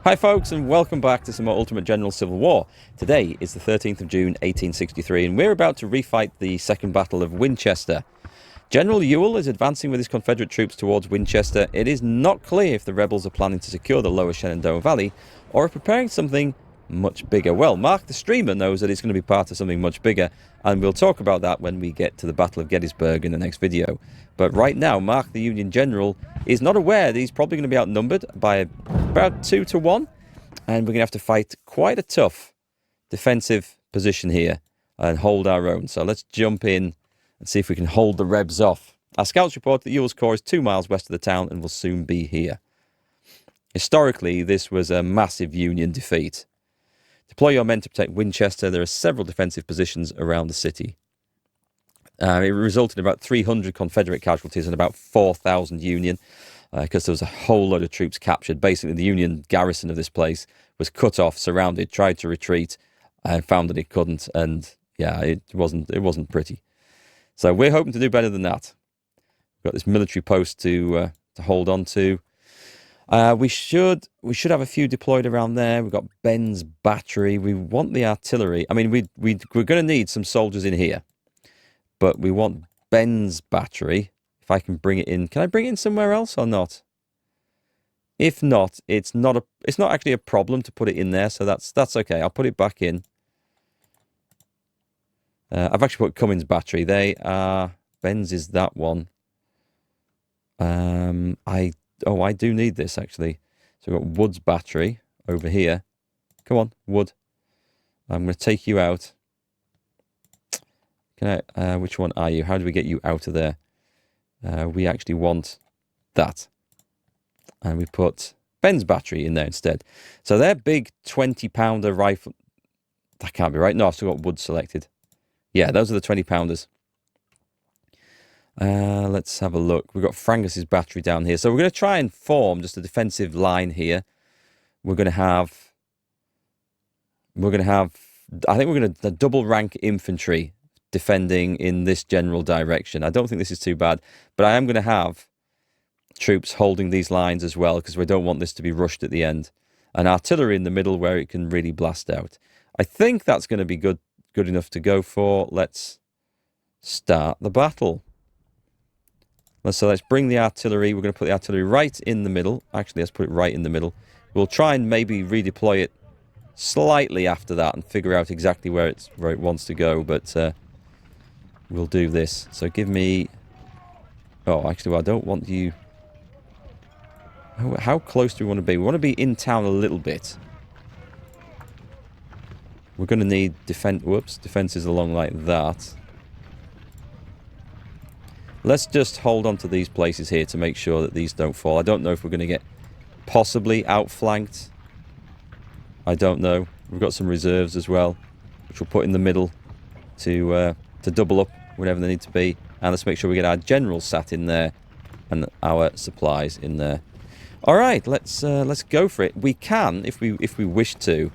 Hi folks, and welcome back to some more Ultimate General Civil War. Today is the 13th of June 1863 and we're about to refight the Second Battle of Winchester. General Ewell is advancing with his Confederate troops towards Winchester. It is not clear if the rebels are planning to secure the lower Shenandoah Valley or if preparing something much bigger. Well, Mark the streamer knows that it's going to be part of something much bigger, and we'll talk about that when we get to the Battle of Gettysburg in the next video. But right now, Mark the Union General is not aware that he's probably going to be outnumbered by about 2 to 1, and we're going to have to fight quite a tough defensive position here and hold our own. So let's jump in and see if we can hold the Rebs off. Our scouts report that Ewell's corps is 2 miles west of the town and will soon be here. Historically, this was a massive Union defeat. Deploy your men to protect Winchester. There are several defensive positions around the city. It resulted in about 300 Confederate casualties and about 4,000 Union, because there was a whole load of troops captured. Basically, the Union garrison of this place was cut off, surrounded, tried to retreat, and found that it couldn't. And yeah, it wasn't pretty. So we're hoping to do better than that. We've got this military post to hold on to. We should have a few deployed around there. We've got Ben's battery. We want the artillery. I mean, we're going to need some soldiers in here, but we want Ben's battery. If I can bring it in, can I bring it in somewhere else or not? If not, it's not actually a problem to put it in there, so that's okay. I'll put it back in. I've actually put Cummins' battery. They are Ben's is that one. I do need this, actually. So we've got Wood's battery over here. Come on, Wood. I'm going to take you out. Can I? Which one are you? How do we get you out of there? We actually want that. And we put Ben's battery in there instead. So their big 20-pounder rifle... That can't be right. No, I've still got Wood selected. Yeah, those are the 20-pounders. Let's have a look. We've got Frangus's battery down here. So we're going to try and form just a defensive line here. We're going to have... I think we're going to double rank infantry defending in this general direction. I don't think this is too bad, but I am going to have troops holding these lines as well, because we don't want this to be rushed at the end. And artillery in the middle where it can really blast out. I think that's going to be good enough to go for. Let's start the battle. So let's bring the artillery. We're going to put the artillery right in the middle. Actually, let's put it right in the middle. We'll try and maybe redeploy it slightly after that and figure out exactly where it wants to go. But we'll do this. So give me... Oh, actually, well, I don't want you... How close do we want to be? We want to be in town a little bit. We're going to need defenses along like that. Let's just hold on to these places here to make sure that these don't fall. I don't know if we're going to get possibly outflanked. I don't know. We've got some reserves as well, which we'll put in the middle to double up whenever they need to be. And let's make sure we get our generals sat in there and our supplies in there. All right, let's go for it. We can, if we wish to,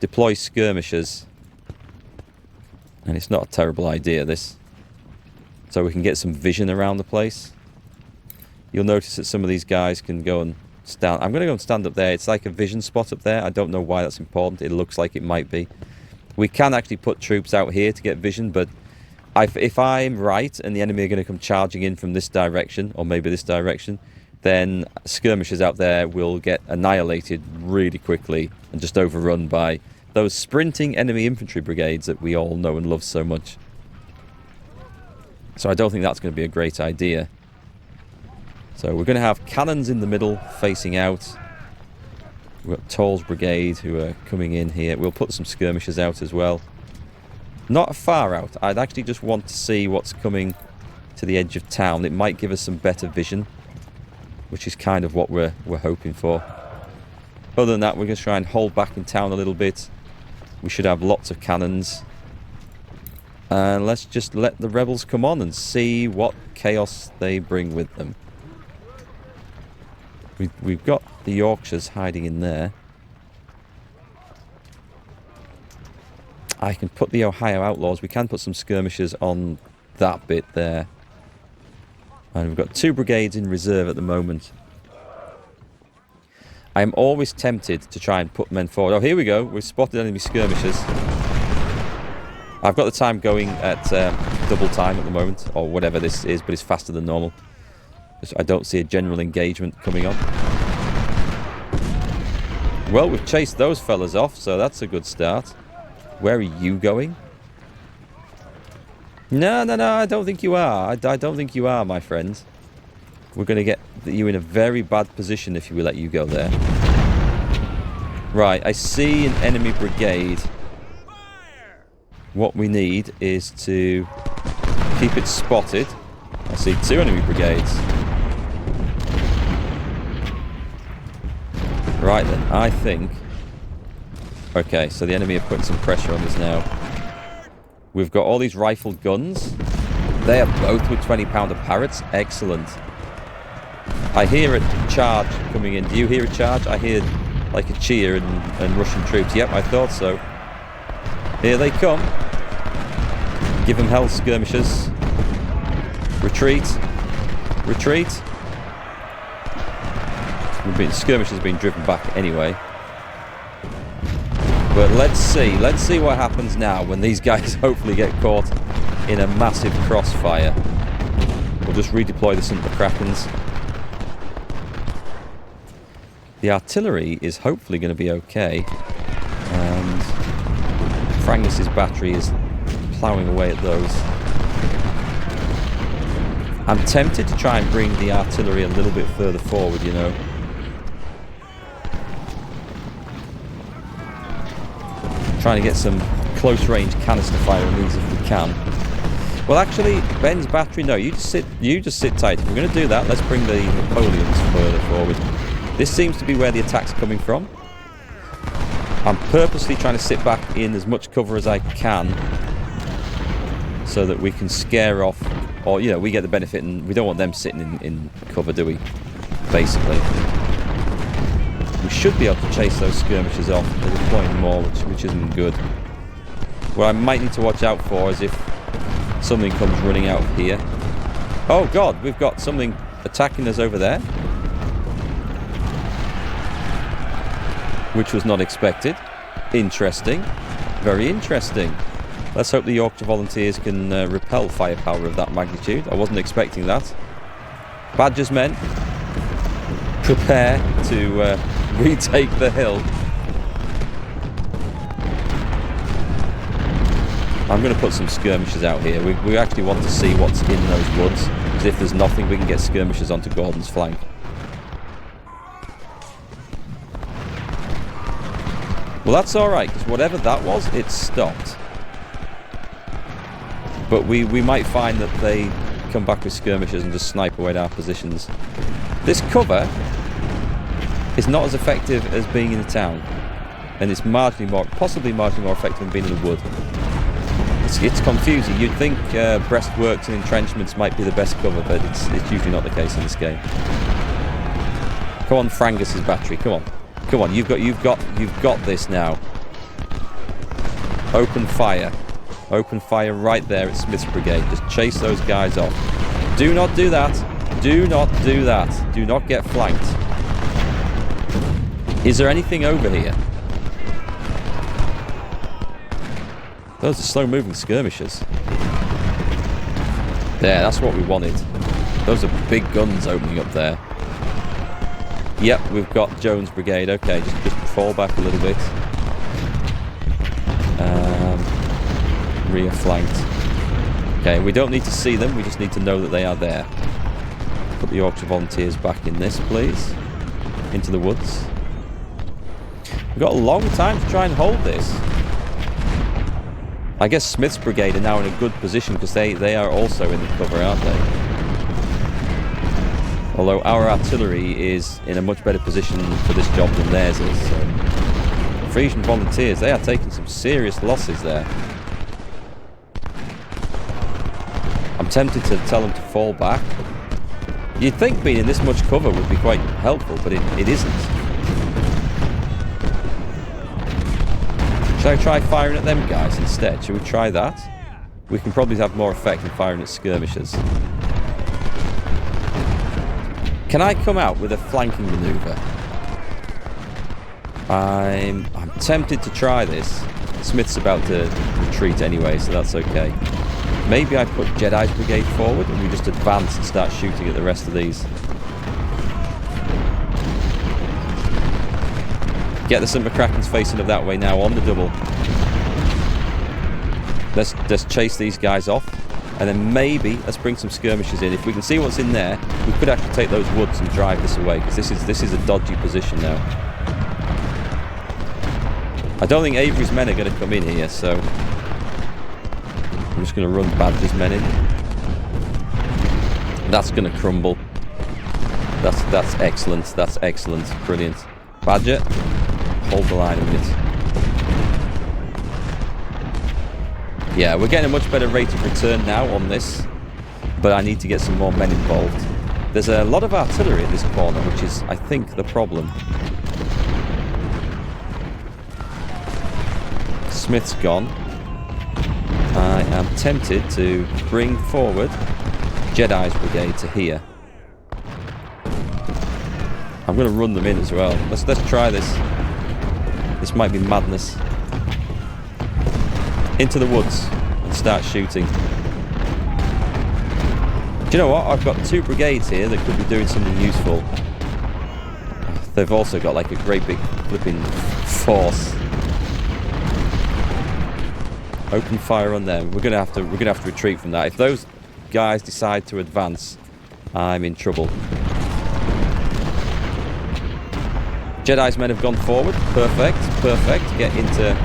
deploy skirmishers. And it's not a terrible idea, this. So we can get some vision around the place. You'll notice that some of these guys can go and stand. I'm going to go and stand up there. It's like a vision spot up there. I don't know why that's important. It looks like it might be. We can actually put troops out here to get vision, but if I'm right and the enemy are going to come charging in from this direction, or maybe this direction, then skirmishers out there will get annihilated really quickly and just overrun by those sprinting enemy infantry brigades that we all know and love so much. So I don't think that's going to be a great idea. So we're going to have cannons in the middle facing out. We've got Tall's brigade who are coming in here. We'll put some skirmishers out as well. Not far out. I'd actually just want to see what's coming to the edge of town. It might give us some better vision, which is kind of what we're hoping for. Other than that, we're going to try and hold back in town a little bit. We should have lots of cannons. And let's just let the rebels come on and see what chaos they bring with them. We've got the Yorkshires hiding in there. I can put the Ohio Outlaws. We can put some skirmishers on that bit there. And we've got 2 brigades in reserve at the moment. I'm always tempted to try and put men forward. Oh, here we go. We've spotted enemy skirmishers. I've got the time going at double time at the moment, or whatever this is, but it's faster than normal. I don't see a general engagement coming on. Well, we've chased those fellas off, so that's a good start. Where are you going? No, I don't think you are. I don't think you are, my friend. We're going to get you in a very bad position if we let you go there. Right, I see an enemy brigade. What we need is to keep it spotted. I see 2 enemy brigades. Right then, I think... Okay, so the enemy are putting some pressure on us now. We've got all these rifled guns. They are both with 20-pounder Parrots. Excellent. I hear a charge coming in. Do you hear a charge? I hear like a cheer and Russian troops. Yep, I thought so. Here they come. Give them hell, skirmishers. Retreat. Retreat. Skirmishers have been driven back anyway. But let's see what happens now when these guys hopefully get caught in a massive crossfire. We'll just redeploy this into the Krakens. The artillery is hopefully going to be okay. And Frangus's battery is ploughing away at those. I'm tempted to try and bring the artillery a little bit further forward, you know. Trying to get some close-range canister fire on these if we can. Well, actually, Ben's battery, no, you just sit tight. If we're going to do that, let's bring the Napoleons further forward. This seems to be where the attack's coming from. I'm purposely trying to sit back in as much cover as I can so that we can scare off, or, you know, we get the benefit, and we don't want them sitting in cover, do we? Basically. We should be able to chase those skirmishers off. They're deploying more, which isn't good. What I might need to watch out for is if something comes running out of here. Oh god, we've got something attacking us over there. Which was not expected. Interesting. Very interesting. Let's hope the Yorkshire Volunteers can repel firepower of that magnitude. I wasn't expecting that. Badger's men, prepare to retake the hill. I'm going to put some skirmishers out here. We actually want to see what's in those woods, because if there's nothing, we can get skirmishers onto Gordon's flank. Well, that's alright, because whatever that was, it stopped. But we might find that they come back with skirmishers and just snipe away at our positions. This cover is not as effective as being in the town, and it's possibly marginally more effective than being in the wood. It's confusing. You'd think breastworks and entrenchments might be the best cover, but it's usually not the case in this game. Come on, Frangus's battery. Come on. Come on, you've got this now. Open fire. Open fire right there at Smith's Brigade. Just chase those guys off. Do not do that. Do not do that. Do not get flanked. Is there anything over here? Those are slow-moving skirmishers. There, that's what we wanted. Those are big guns opening up there. Yep, we've got Jones' Brigade. Okay, just fall back a little bit. Rear flanked. Okay, we don't need to see them. We just need to know that they are there. Put the Yorkshire Volunteers back in this, please. Into the woods. We've got a long time to try and hold this. I guess Smith's Brigade are now in a good position because they are also in the cover, aren't they? Although our artillery is in a much better position for this job than theirs is. So. Frisian Volunteers, they are taking some serious losses there. I'm tempted to tell them to fall back. You'd think being in this much cover would be quite helpful, but it isn't. Should I try firing at them guys instead? Should we try that? We can probably have more effect than firing at skirmishers. Can I come out with a flanking manoeuvre? I'm tempted to try this. Smith's about to retreat anyway, so that's okay. Maybe I put Jedi's brigade forward and we just advance and start shooting at the rest of these. Get the St. McCracken's facing up that way now on the double. Let's chase these guys off. And then maybe let's bring some skirmishers in. If we can see what's in there, we could actually take those woods and drive this away, because this is a dodgy position now. I don't think Avery's men are going to come in here, so I'm just going to run Badger's men in. That's going to crumble. That's excellent. That's excellent. Brilliant. Badger, hold the line a minute. Yeah, we're getting a much better rate of return now on this, but I need to get some more men involved. There's a lot of artillery at this corner, which is, I think, the problem. Smith's gone. I am tempted to bring forward Jedi's brigade to here. I'm going to run them in as well. Let's try this. This might be madness. Into the woods and start shooting. Do you know what? I've got 2 brigades here that could be doing something useful. They've also got like a great big flipping force. Open fire on them. We're gonna have to retreat from that. If those guys decide to advance, I'm in trouble. Jedi's men have gone forward. Perfect. Perfect. Get into.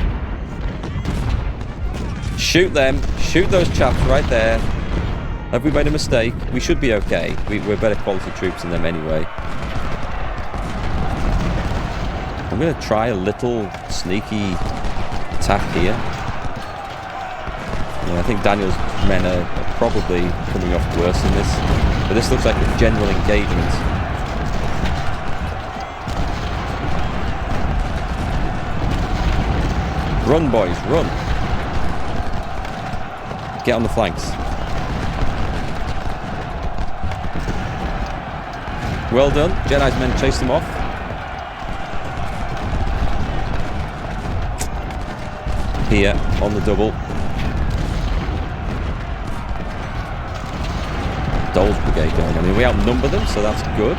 Shoot them. Shoot those chaps right there. Have we made a mistake? We should be okay. We're better quality troops than them anyway. I'm going to try a little sneaky attack here. Yeah, I think Daniel's men are probably coming off worse than this. But this looks like a general engagement. Run, boys, run. Get on the flanks. Well done. Jedi's men chase them off. Here, on the double. Dole's brigade going. I mean, we outnumber them, so that's good.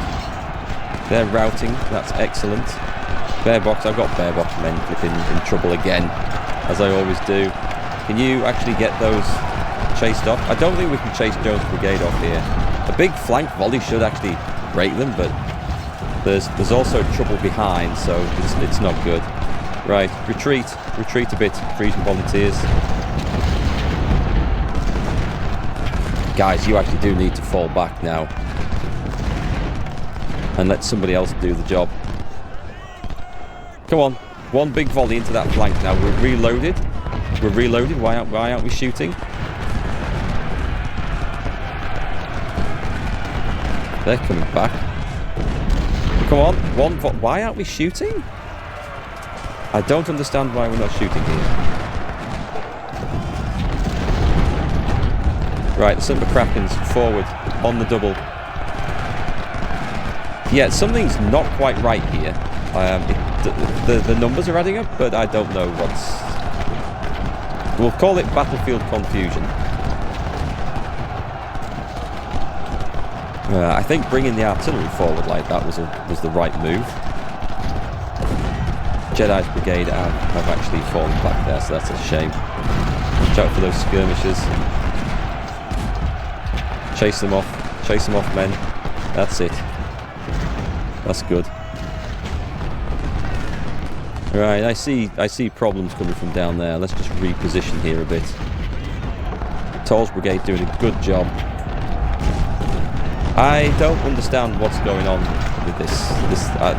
They're routing. That's excellent. Bear box. I've got bear box men flipping in trouble again, as I always do. Can you actually get those chased off? I don't think we can chase Jones' brigade off here. A big flank volley should actually break them, but there's also trouble behind, so it's not good. Right, retreat a bit, Frisian volunteers. Guys, you actually do need to fall back now and let somebody else do the job. Come on, one big volley into that flank now. We're reloaded. Why aren't we shooting? They're coming back. Come on, why aren't we shooting? I don't understand why we're not shooting here. Right, the St. McCracken's forward on the double. Yeah, something's not quite right here. The numbers are adding up, but I don't know what's... We'll call it battlefield confusion. I think bringing the artillery forward like that was the right move. Jedi's brigade have actually fallen back there, so that's a shame. Watch out for those skirmishers. Chase them off, men. That's it. That's good. Right, I see problems coming from down there. Let's just reposition here a bit. Toll's brigade doing a good job. I don't understand what's going on with this.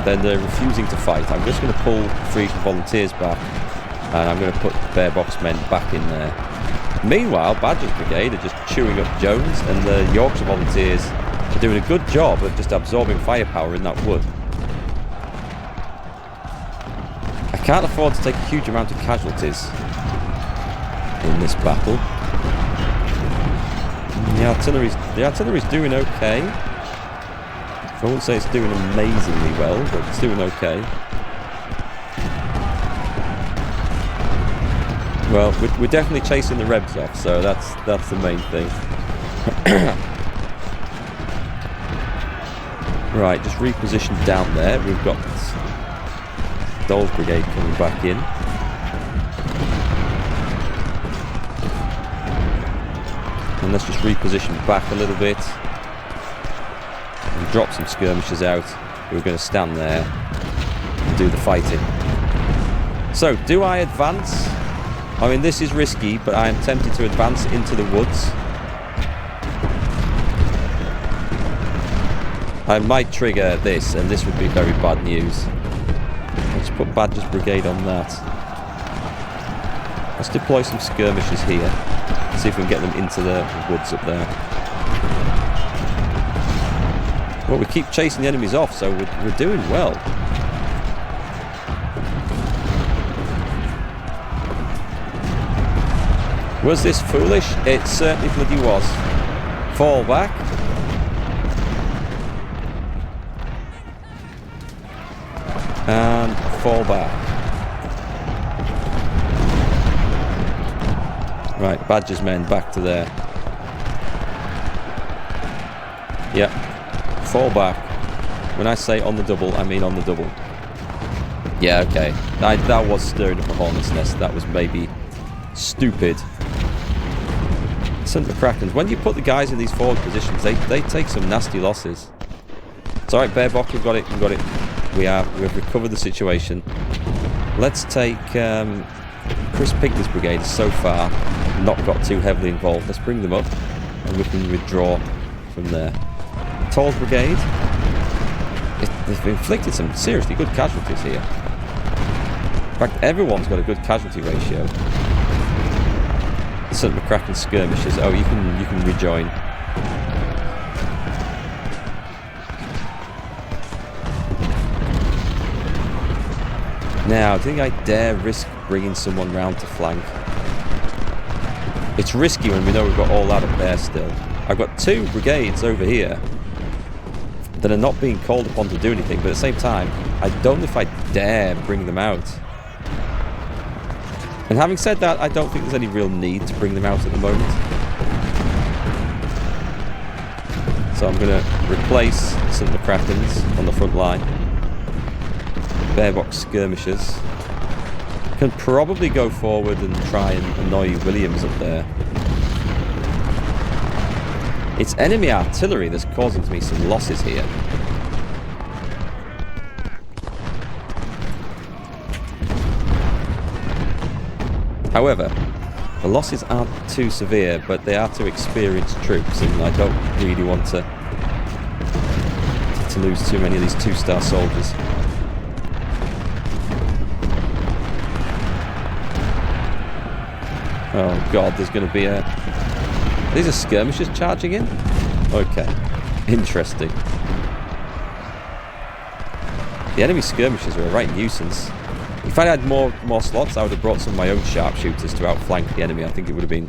They're refusing to fight. I'm just going to pull Frisian volunteers back, and I'm going to put bear box men back in there. Meanwhile, Badger's brigade are just chewing up Jones, and the Yorkshire volunteers are doing a good job of just absorbing firepower in that wood. I can't afford to take a huge amount of casualties in this battle. The artillery's doing okay. I won't say it's doing amazingly well, but it's doing okay. Well, we're definitely chasing the Rebs off, so that's the main thing. Right, just reposition down there. We've got Dole's brigade coming back in. And let's just reposition back a little bit. And drop some skirmishers out. We're going to stand there and do the fighting. So, do I advance? I mean, this is risky, but I am tempted to advance into the woods. I might trigger this, and this would be very bad news. Let's put Badger's brigade on that. Let's deploy some skirmishers here. See if we can get them into the woods up there. Well, we keep chasing the enemies off, so we're doing well. Was this foolish? It certainly bloody was. Fall back. And fall back. Right, Badger's men back to there. Yep. Fall back. When I say on the double, I mean on the double. Yeah, okay. That was stirring up a hornet's nest. That was maybe stupid. St. McCracken's. When you put the guys in these forward positions, they take some nasty losses. It's alright, Bearbock, we've got it, we've got it. We've recovered the situation. Let's take Chris Pinkney's brigade has so far not got too heavily involved. Let's bring them up and we can withdraw from there. Toll's brigade. They've inflicted some seriously good casualties here. In fact, everyone's got a good casualty ratio. St. McCracken skirmishers. Oh, you can rejoin. Now, do you think I dare risk bringing someone round to flank? It's risky when we know we've got all that up there still. I've got two brigades over here that are not being called upon to do anything, but at the same time, I don't know if I dare bring them out. And having said that, I don't think there's any real need to bring them out at the moment. So I'm going to replace St. McCracken's on the front line. Bearbox skirmishers. Can probably go forward and try and annoy Williams up there. It's enemy artillery that's causing me some losses here. However, the losses aren't too severe, but they are to experienced troops, and I don't really want to lose too many of these 2-star soldiers. Oh god, there's going to be a... These are skirmishers charging in? Okay, interesting. The enemy skirmishers are a right nuisance. If I had more slots, I would have brought some of my own sharpshooters to outflank the enemy. I think it would have been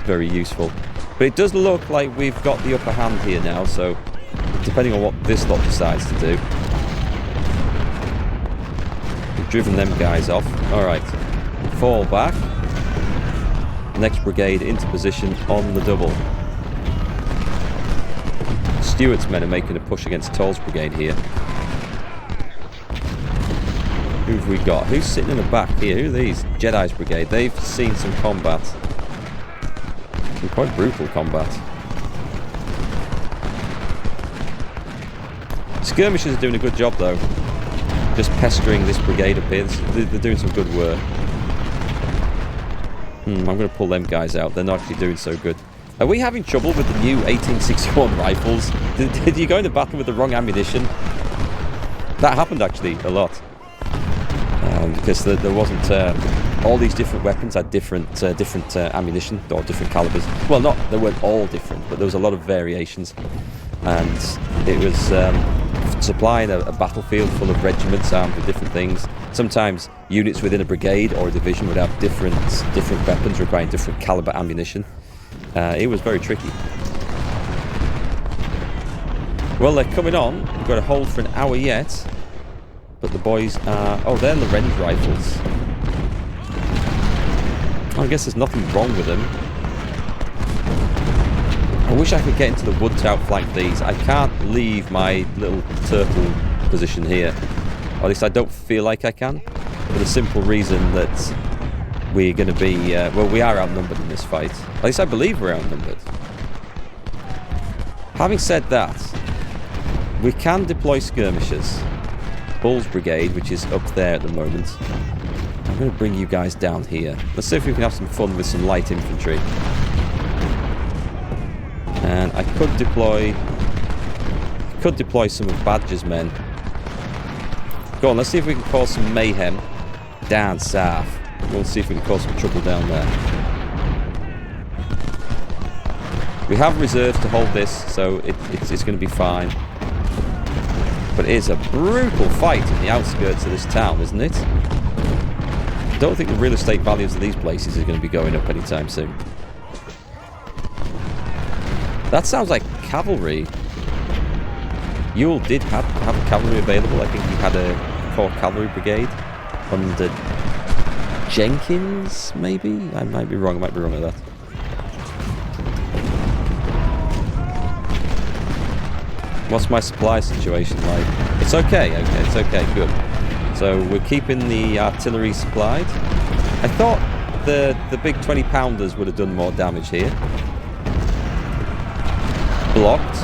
very useful. But it does look like we've got the upper hand here now, so depending on what this lot decides to do. We've driven them guys off. Alright, fall back. Next brigade into position on the double. Stuart's men are making a push against Toll's brigade here. Who've we got? Who's sitting in the back here? Who are these? Jedi's brigade. They've seen some combat. Some quite brutal combat. Skirmishers are doing a good job though. Just pestering this brigade up here. They're doing some good work. I'm going to pull them guys out. They're not actually doing so good. Are we having trouble with the new 1861 rifles? Did you go into battle with the wrong ammunition? That happened actually a lot. Because there wasn't... all these different weapons had different ammunition, or different calibers. Well, they weren't all different, but there was a lot of variations. And it was supplying a battlefield full of regiments armed with different things. Sometimes units within a brigade or a division would have different weapons requiring different caliber ammunition. It was very tricky. Well, they're coming on. We've got to hold for an hour yet. But the boys are... Oh, they're Lorenz rifles. I guess there's nothing wrong with them. I wish I could get into the wood to outflank these. I can't leave my little turtle position here. Or at least I don't feel like I can. For the simple reason that we're going to be... well, we are outnumbered in this fight. At least I believe we're outnumbered. Having said that, we can deploy skirmishers. Bull's brigade, which is up there at the moment. I'm going to bring you guys down here. Let's see if we can have some fun with some light infantry. And I could deploy some of Badger's men. Go on, let's see if we can cause some mayhem down south. We'll see if we can cause some trouble down there. We have reserves to hold this, so it's going to be fine. But it is a brutal fight in the outskirts of this town, isn't it? I don't think the real estate values of these places is going to be going up anytime soon. That sounds like cavalry. Ewell did have cavalry available. I think he had a core cavalry brigade under Jenkins, maybe? I might be wrong. I might be wrong with that. What's my supply situation like? It's okay, it's okay, good. So we're keeping the artillery supplied. I thought the big 20-pounders would have done more damage here. Blocked.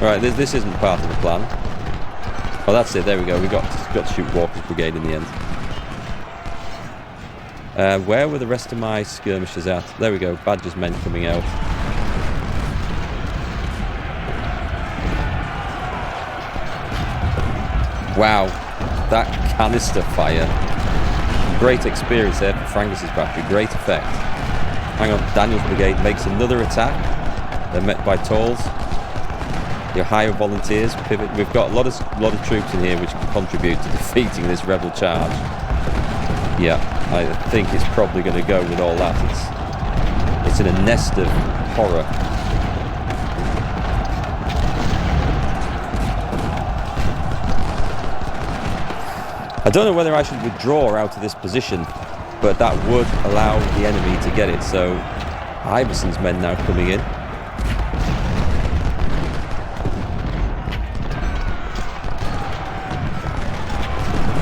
Alright, this isn't part of the plan. Oh, that's it, there we go. We got to shoot Walker's brigade in the end. Where were the rest of my skirmishers at? There we go, Badger's men coming out. Wow, that canister fire. Great experience there for Frangus's battery, great effect. Hang on, Daniel's brigade makes another attack. They're met by Tolls. Your higher volunteers pivot. We've got a lot of troops in here which can contribute to defeating this rebel charge. Yeah, I think it's probably going to go with all that. It's in a nest of horror. I don't know whether I should withdraw out of this position, but that would allow the enemy to get it. So Iverson's men now coming in.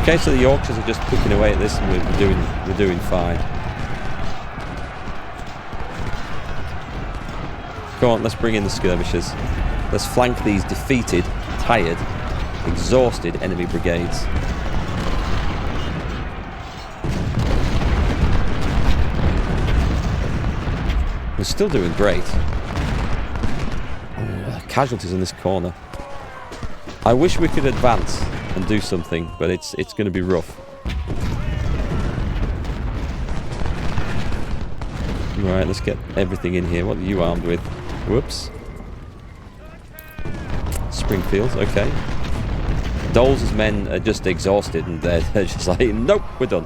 Okay, so the Yorkshires are just picking away at this, and we're doing fine. Go on, let's bring in the skirmishers. Let's flank these defeated, tired, exhausted enemy brigades. We're still doing great. Oh, casualties in this corner. I wish we could advance and do something, but it's going to be rough. Right, let's get everything in here. What are you armed with? Whoops. Springfield, okay. Dole's men are just exhausted, and they're just like, nope, we're done.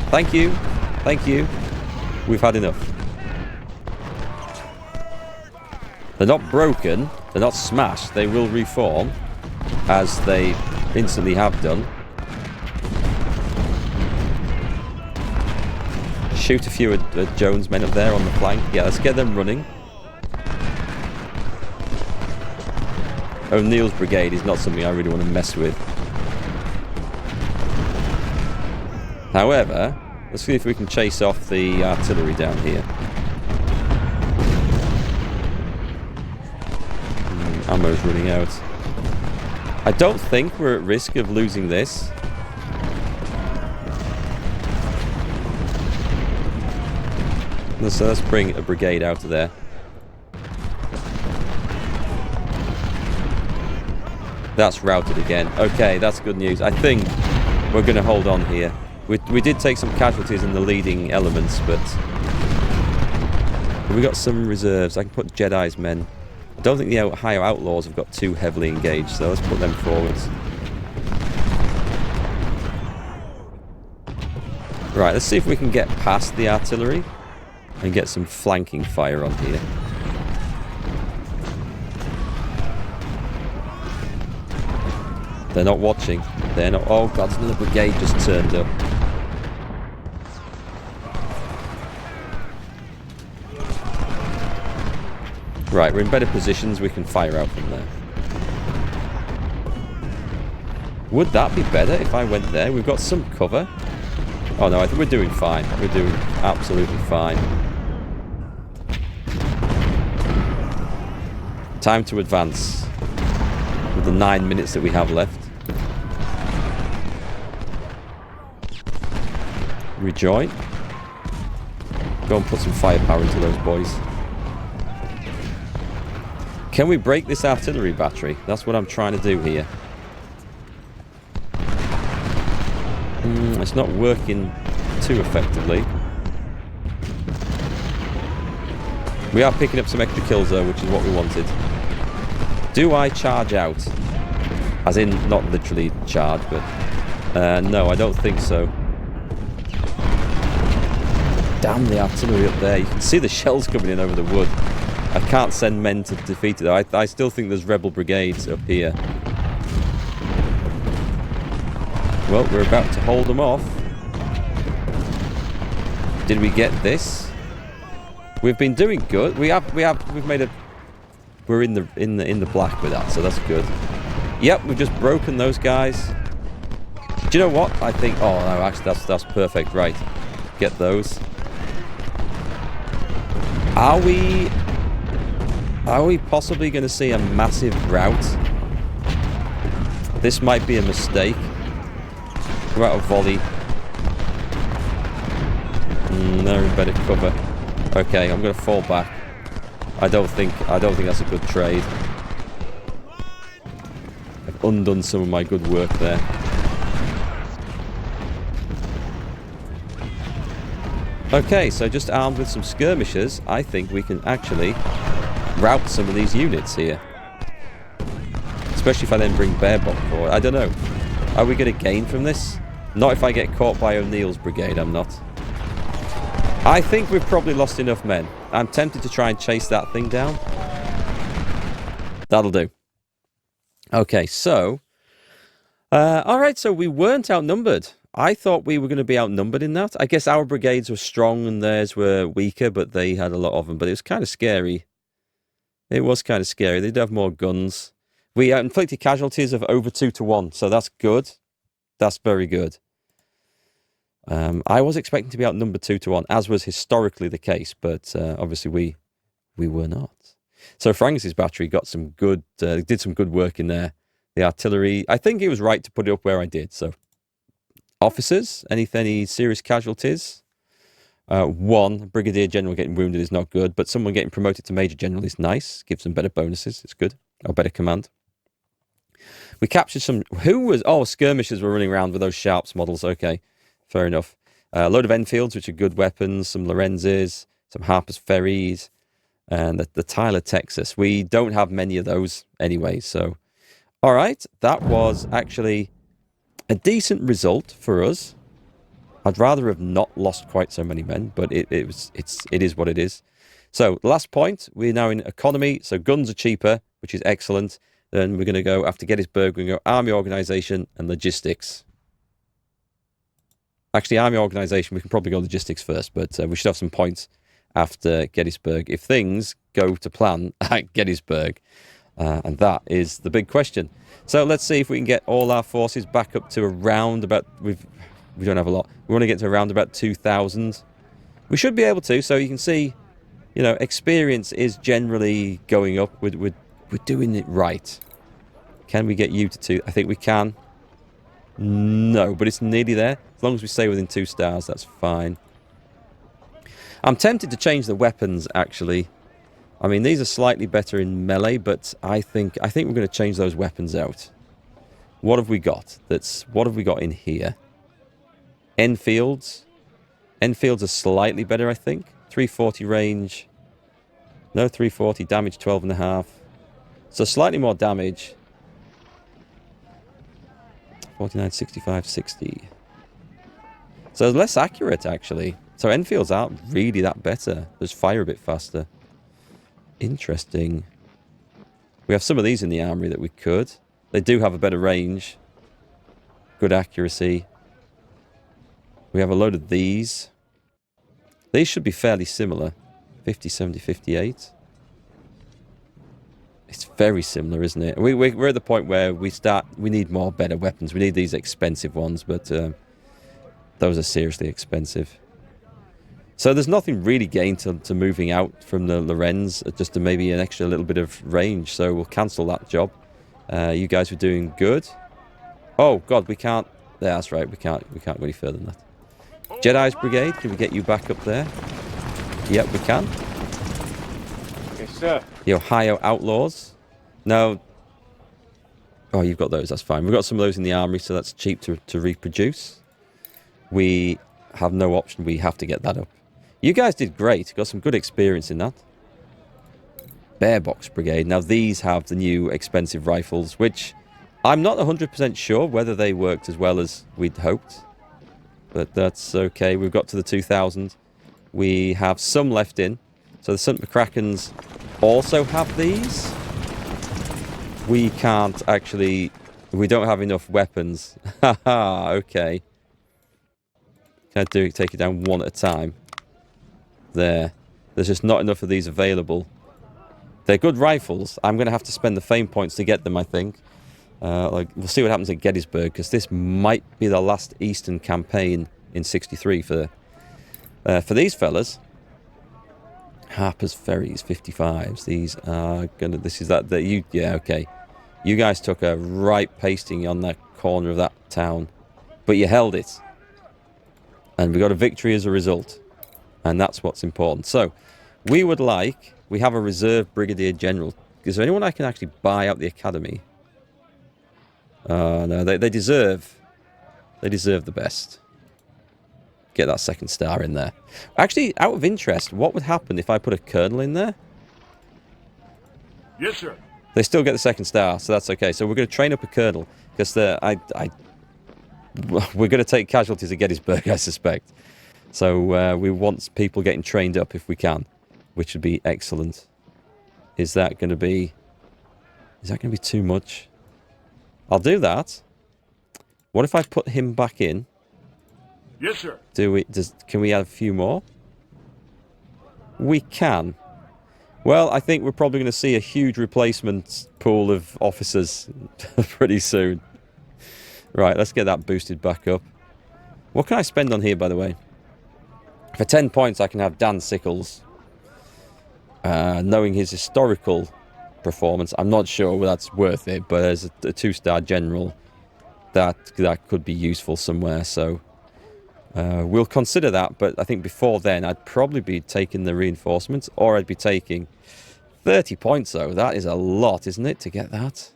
Thank you, we've had enough. They're not broken, they're not smashed, they will reform, as they instantly have done. Shoot a few of Jones' men up there on the flank. Yeah, let's get them running. O'Neill's brigade is not something I really want to mess with. However, let's see if we can chase off the artillery down here. Ammo's running out. I don't think we're at risk of losing this. So let's bring a brigade out of there. That's routed again. Okay, that's good news. I think we're going to hold on here. We did take some casualties in the leading elements, but we got some reserves. I can put Jedi's men. I don't think the higher outlaws have got too heavily engaged, so let's put them forwards. Right, let's see if we can get past the artillery and get some flanking fire on here. They're not watching. They're not... Oh god, another brigade just turned up. Right, we're in better positions. We can fire out from there. Would that be better if I went there? We've got some cover. Oh no, I think we're doing fine. We're doing absolutely fine. Time to advance. With the 9 minutes that we have left. Rejoin. Go and put some firepower into those boys. Can we break this artillery battery? That's what I'm trying to do here. It's not working too effectively. We are picking up some extra kills though, which is what we wanted. Do I charge out? As in, not literally charge, but... no, I don't think so. Damn the artillery up there. You can see the shells coming in over the wood. I can't send men to defeat it though. I still think there's rebel brigades up here. Well, we're about to hold them off. Did we get this? We've been doing good. We've made a... We're in the black with that, so that's good. Yep, we've just broken those guys. Do you know what? I think... Oh, no, actually, that's perfect. Right. Get those. Are we possibly going to see a massive rout? This might be a mistake. We're out of volley. They're in better cover. Okay, I'm going to fall back. I don't think that's a good trade. I've undone some of my good work there. Okay, so just armed with some skirmishers, I think we can actually rout some of these units here. Especially if I then bring Barebop forward. I don't know. Are we going to gain from this? Not if I get caught by O'Neill's brigade, I'm not. I think we've probably lost enough men. I'm tempted to try and chase that thing down. That'll do. Okay, so... alright, so we weren't outnumbered. I thought we were going to be outnumbered in that. I guess our brigades were strong and theirs were weaker, but they had a lot of them. But it was kind of scary. It was kind of scary. They did have more guns. We inflicted casualties of over 2 to 1, so that's good. That's very good. I was expecting to be outnumbered 2 to 1, as was historically the case, but obviously we were not. So Frank's battery got some good, did some good work in there. The artillery, I think it was right to put it up where I did. So officers, any serious casualties? One brigadier general getting wounded is not good, but someone getting promoted to major general is nice. Gives them better bonuses. It's good. Or better command. We captured some... Who was... Oh, skirmishers were running around with those Sharps models. Okay. Fair enough. A load of Enfields, which are good weapons, some Lorenzes, some Harper's Ferries, and the Tyler, Texas. We don't have many of those anyway, so... Alright, that was actually a decent result for us. I'd rather have not lost quite so many men, but it is what it is. So, the last point, we're now in economy, so guns are cheaper, which is excellent. Then we're going to go, after Gettysburg, we're going to go army organisation and logistics. Actually, army organisation, we can probably go logistics first, but we should have some points after Gettysburg if things go to plan at Gettysburg. And that is the big question. So let's see if we can get all our forces back up to around about... We don't have a lot. We want to get to around about 2,000. We should be able to, so you can see, you know, experience is generally going up. We're doing it right. Can we get you to 2? I think we can. No, but it's nearly there. As long as we stay within 2 stars, that's fine. I'm tempted to change the weapons, actually. I mean, these are slightly better in melee, but I think we're going to change those weapons out. What have we got? What have we got in here? Enfields. Enfields are slightly better, I think. 340 range. No, 340 damage, 12.5. So slightly more damage. 49, 65, 60. So less accurate, actually. So Enfields aren't really that better. Just fire a bit faster. Interesting. We have some of these in the armory that we could. They do have a better range. Good accuracy. We have a load of these. These should be fairly similar. 50, 70, 58. It's very similar, isn't it? We're at the point where we need more better weapons. We need these expensive ones, but those are seriously expensive. So there's nothing really gained to moving out from the Lorenz, just to maybe an extra little bit of range. So we'll cancel that job. You guys were doing good. Oh God, we can't. Yeah, that's right. We can't go any further than that. Jedi's Brigade, can we get you back up there? Yep, we can. Yes, sir. The Ohio Outlaws. No. Oh, you've got those. That's fine. We've got some of those in the armory, so that's cheap to reproduce. We have no option. We have to get that up. You guys did great. Got some good experience in that. Bear Box Brigade. Now, these have the new expensive rifles, which I'm not 100% sure whether they worked as well as we'd hoped. But that's okay. We've got to the 2000. We have some left in. So the St. McCracken's also have these. We can't actually... We don't have enough weapons. Haha, okay. Can I take it down one at a time? There. There's just not enough of these available. They're good rifles. I'm going to have to spend the fame points to get them, I think. We'll see what happens at Gettysburg, because this might be the last Eastern campaign in 63 for these fellas. Harper's Ferries, 55s. These are gonna. This is that. Yeah, okay. You guys took a right pasting on that corner of that town, but you held it, and we got a victory as a result, and that's what's important. So, we have a reserve brigadier general. Is there anyone I can actually buy out the academy? No, they deserve the best. Get that second star in there. Actually, out of interest, what would happen if I put a colonel in there? Yes, sir. They still get the second star, so that's okay. So we're going to train up a colonel, because we're going to take casualties at Gettysburg, I suspect. So we want people getting trained up if we can, which would be excellent. Is that going to be too much? I'll do that. What if I put him back in? Yes, sir. Can we add a few more? We can. Well, I think we're probably going to see a huge replacement pool of officers pretty soon. Right, let's get that boosted back up. What can I spend on here, by the way? For 10 points, I can have Dan Sickles. Knowing his historical performance, I'm not sure that's worth it, but as a 2-star general, that could be useful somewhere, so... we'll consider that, but I think before then I'd probably be taking the reinforcements, or I'd be taking 30 points though. That is a lot, isn't it, to get that?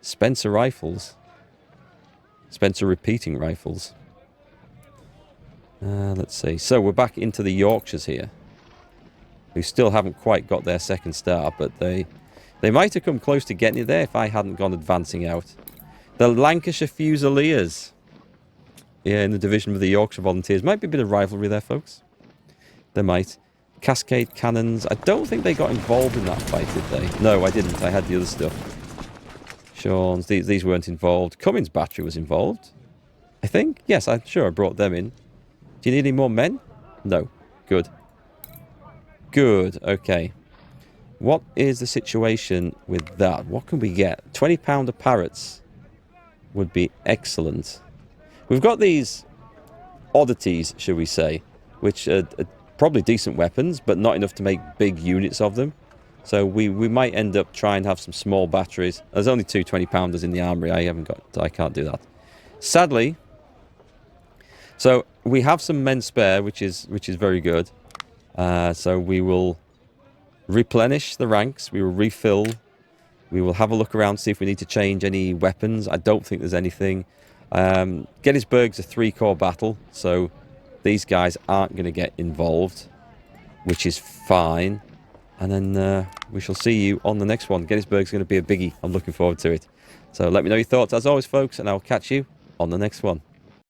Spencer rifles. Spencer repeating rifles. Let's see. So we're back into the Yorkshires here, who still haven't quite got their second star, but they might have come close to getting it there if I hadn't gone advancing out. The Lancashire Fusiliers. Yeah, in the division of the Yorkshire Volunteers. Might be a bit of rivalry there, folks. They might. Cascade Cannons. I don't think they got involved in that fight, did they? No, I didn't. I had the other stuff. Sean's. These weren't involved. Cummins Battery was involved, I think. Yes, I'm sure I brought them in. Do you need any more men? No. Good. Good. Okay. What is the situation with that? What can we get? 20-pounder parrots would be excellent. We've got these oddities, shall we say, which are probably decent weapons, but not enough to make big units of them. So we might end up trying to have some small batteries. There's only 2 20-pounders in the armory. I can't do that. Sadly. So we have some men spare, which is very good. So we will replenish the ranks. We will refill. We will have a look around, see if we need to change any weapons. I don't think there's anything. Gettysburg's a 3-corps battle, so these guys aren't going to get involved, which is fine. And then we shall see you on the next one. Gettysburg's going to be a biggie. I'm looking forward to it. So let me know your thoughts as always, folks, and I'll catch you on the next one.